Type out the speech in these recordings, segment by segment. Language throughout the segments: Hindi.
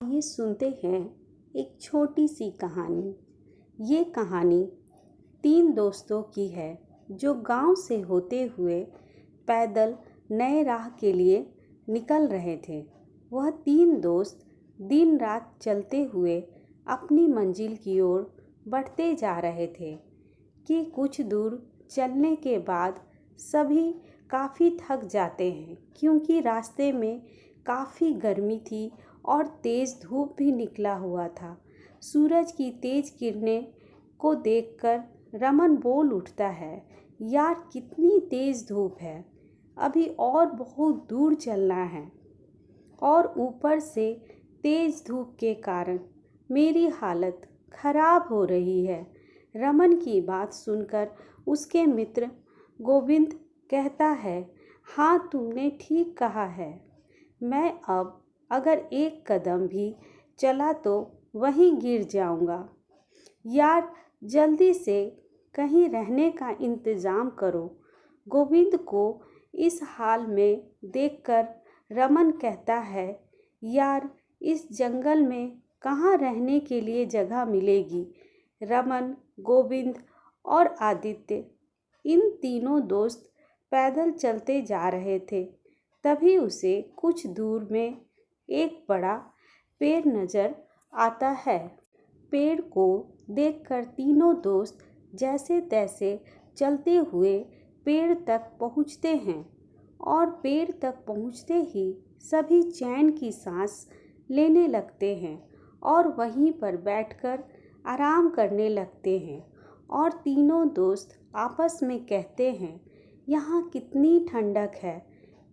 ये सुनते हैं एक छोटी सी कहानी। ये कहानी तीन दोस्तों की है जो गांव से होते हुए पैदल नए राह के लिए निकल रहे थे। वह तीन दोस्त दिन रात चलते हुए अपनी मंजिल की ओर बढ़ते जा रहे थे कि कुछ दूर चलने के बाद सभी काफ़ी थक जाते हैं क्योंकि रास्ते में काफ़ी गर्मी थी और तेज़ धूप भी निकला हुआ था। सूरज की तेज़ किरणें को देखकर रमन बोल उठता है, यार कितनी तेज़ धूप है, अभी और बहुत दूर चलना है और ऊपर से तेज़ धूप के कारण मेरी हालत खराब हो रही है। रमन की बात सुनकर उसके मित्र गोविंद कहता है, हाँ तुमने ठीक कहा है, मैं अब अगर एक कदम भी चला तो वहीं गिर जाऊंगा। यार जल्दी से कहीं रहने का इंतज़ाम करो। गोविंद को इस हाल में देखकर रमन कहता है, यार इस जंगल में कहाँ रहने के लिए जगह मिलेगी। रमन, गोविंद और आदित्य इन तीनों दोस्त पैदल चलते जा रहे थे। तभी उसे कुछ दूर में एक बड़ा पेड़ नज़र आता है। पेड़ को देखकर तीनों दोस्त जैसे तैसे चलते हुए पेड़ तक पहुँचते हैं और पेड़ तक पहुँचते ही सभी चैन की सांस लेने लगते हैं और वहीं पर बैठकर आराम करने लगते हैं। और तीनों दोस्त आपस में कहते हैं, यहाँ कितनी ठंडक है,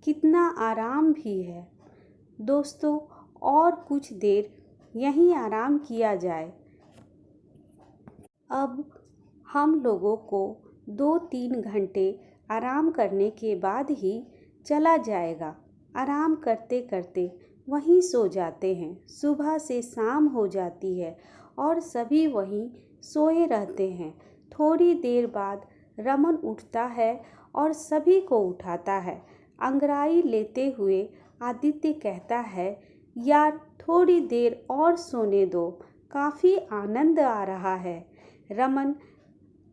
कितना आराम भी है। दोस्तों और कुछ देर यहीं आराम किया जाए। अब हम लोगों को 2-3 घंटे आराम करने के बाद ही चला जाएगा। आराम करते करते वहीं सो जाते हैं। सुबह से शाम हो जाती है और सभी वहीं सोए रहते हैं। थोड़ी देर बाद रमन उठता है और सभी को उठाता है। अंगड़ाई लेते हुए आदित्य कहता है, यार थोड़ी देर और सोने दो, काफ़ी आनंद आ रहा है। रमन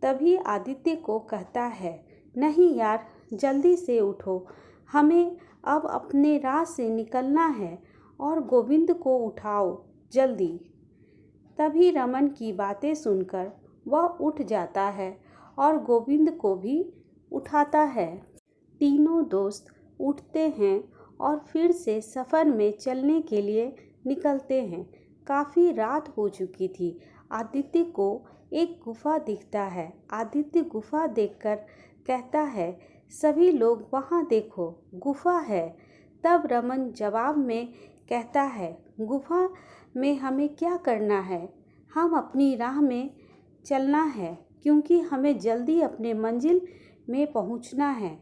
तभी आदित्य को कहता है, नहीं यार जल्दी से उठो, हमें अब अपने राह से निकलना है और गोविंद को उठाओ जल्दी। तभी रमन की बातें सुनकर वह उठ जाता है और गोविंद को भी उठाता है। तीनों दोस्त उठते हैं और फिर से सफ़र में चलने के लिए निकलते हैं। काफ़ी रात हो चुकी थी। आदित्य को एक गुफा दिखता है। आदित्य गुफा देखकर कहता है, सभी लोग वहाँ देखो, गुफा है। तब रमन जवाब में कहता है, गुफा में हमें क्या करना है, हम अपनी राह में चलना है क्योंकि हमें जल्दी अपने मंजिल में पहुँचना है।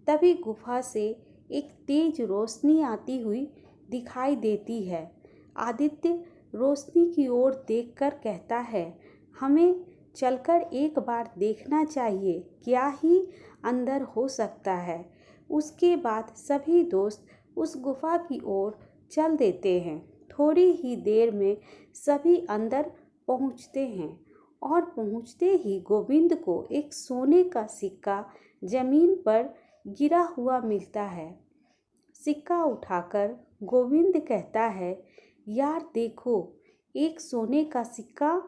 तभी गुफा से एक तेज रोशनी आती हुई दिखाई देती है। आदित्य रोशनी की ओर देखकर कहता है, हमें चलकर एक बार देखना चाहिए, क्या ही अंदर हो सकता है। उसके बाद सभी दोस्त उस गुफा की ओर चल देते हैं। थोड़ी ही देर में सभी अंदर पहुंचते हैं और पहुंचते ही गोविंद को एक सोने का सिक्का जमीन पर गिरा हुआ मिलता है। सिक्का उठाकर गोविंद कहता है, यार देखो, एक सोने का सिक्का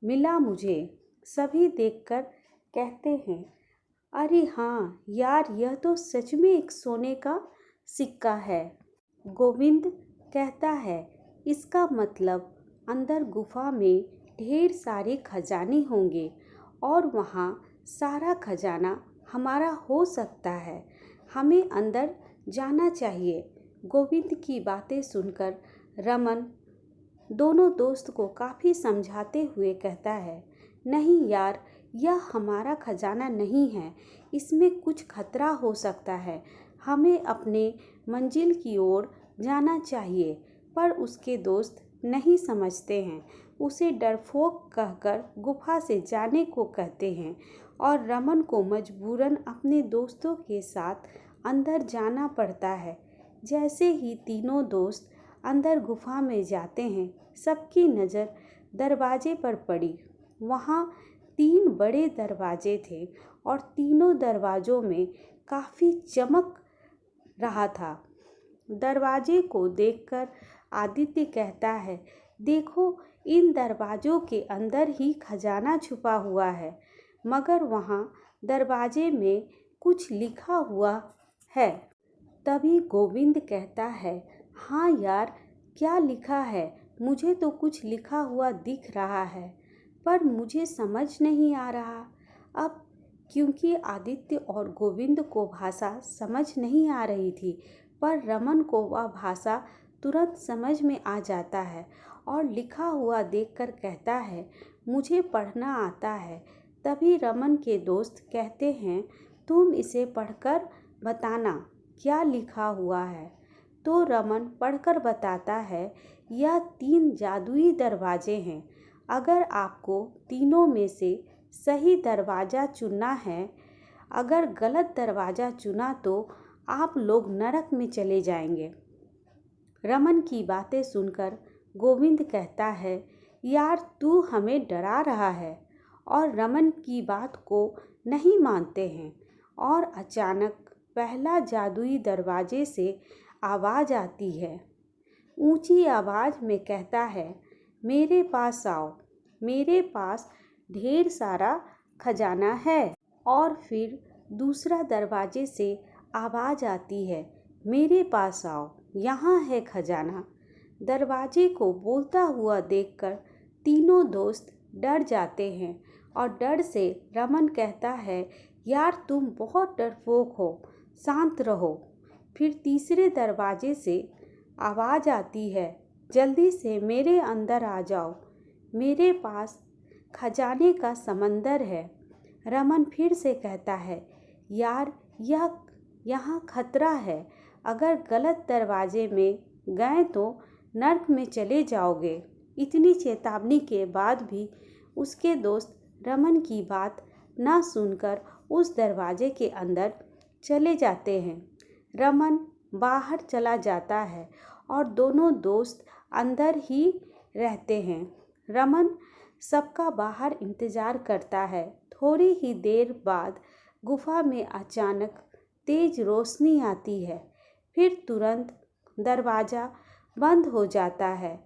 मिला मुझे। सभी देखकर कहते हैं, अरे हाँ यार, यह तो सच में एक सोने का सिक्का है। गोविंद कहता है, इसका मतलब अंदर गुफा में ढेर सारे खजाने होंगे और वहाँ सारा खजाना हमारा हो सकता है, हमें अंदर जाना चाहिए। गोविंद की बातें सुनकर रमन दोनों दोस्त को काफ़ी समझाते हुए कहता है, नहीं यार, यह हमारा खजाना नहीं है, इसमें कुछ खतरा हो सकता है, हमें अपने मंजिल की ओर जाना चाहिए। पर उसके दोस्त नहीं समझते हैं, उसे डरपोक कहकर गुफा से जाने को कहते हैं और रमन को मजबूरन अपने दोस्तों के साथ अंदर जाना पड़ता है। जैसे ही तीनों दोस्त अंदर गुफा में जाते हैं। सबकी नज़र दरवाजे पर पड़ी। वहाँ 3 बड़े दरवाजे थे और तीनों दरवाज़ों में काफ़ी चमक रहा था। दरवाजे को देखकर आदित्य कहता है, देखो, इन दरवाज़ों के अंदर ही खजाना छुपा हुआ है। मगर वहाँ दरवाजे में कुछ लिखा हुआ है। तभी गोविंद कहता है, हाँ यार, क्या लिखा है? मुझे तो कुछ लिखा हुआ दिख रहा है, पर मुझे समझ नहीं आ रहा। अब क्योंकि आदित्य और गोविंद को भाषा समझ नहीं आ रही थी, पर रमन को वह भाषा तुरंत समझ में आ जाता है और लिखा हुआ देखकर कहता है, मुझे पढ़ना आता है। तभी रमन के दोस्त कहते हैं, तुम इसे पढ़कर बताना क्या लिखा हुआ है। तो रमन पढ़कर बताता है, यह 3 जादुई दरवाजे हैं। अगर आपको तीनों में से सही दरवाज़ा चुनना है, अगर गलत दरवाज़ा चुना तो आप लोग नरक में चले जाएंगे। रमन की बातें सुनकर गोविंद कहता है, यार तू हमें डरा रहा है। और रमन की बात को नहीं मानते हैं। और अचानक पहला जादुई दरवाजे से आवाज़ आती है। ऊंची आवाज़ में कहता है, मेरे पास आओ, मेरे पास ढेर सारा खजाना है। और फिर दूसरा दरवाजे से आवाज़ आती है, मेरे पास आओ, यहाँ है खजाना। दरवाजे को बोलता हुआ देखकर तीनों दोस्त डर जाते हैं और डर से रमन कहता है, यार तुम बहुत डरपोक हो, शांत रहो। फिर तीसरे दरवाजे से आवाज़ आती है, जल्दी से मेरे अंदर आ जाओ, मेरे पास खजाने का समंदर है। रमन फिर से कहता है, यार यहाँ खतरा है, अगर गलत दरवाजे में गए तो नर्क में चले जाओगे। इतनी चेतावनी के बाद भी उसके दोस्त रमन की बात ना सुनकर उस दरवाजे के अंदर चले जाते हैं। रमन बाहर चला जाता है और दोनों दोस्त अंदर ही रहते हैं। रमन सबका बाहर इंतज़ार करता है। थोड़ी ही देर बाद गुफा में अचानक तेज रोशनी आती है, फिर तुरंत दरवाज़ा बंद हो जाता है।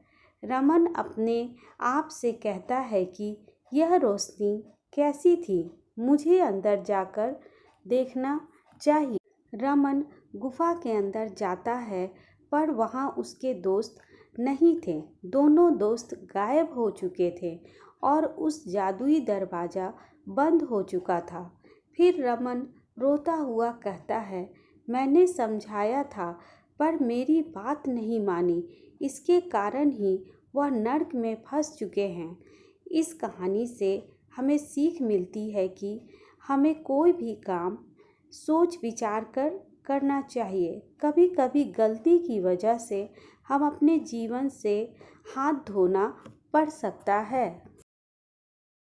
रमन अपने आप से कहता है कि यह रोशनी कैसी थी, मुझे अंदर जाकर देखना चाहिए। रमन गुफा के अंदर जाता है, पर वहाँ उसके दोस्त नहीं थे। दोनों दोस्त गायब हो चुके थे और उस जादुई दरवाज़ा बंद हो चुका था। फिर रमन रोता हुआ कहता है, मैंने समझाया था, पर मेरी बात नहीं मानी। इसके कारण ही वह नर्क में फंस चुके हैं। इस कहानी से हमें सीख मिलती है कि हमें कोई भी काम सोच विचार कर करना चाहिए। कभी कभी गलती की वजह से हम अपने जीवन से हाथ धोना पड़ सकता है।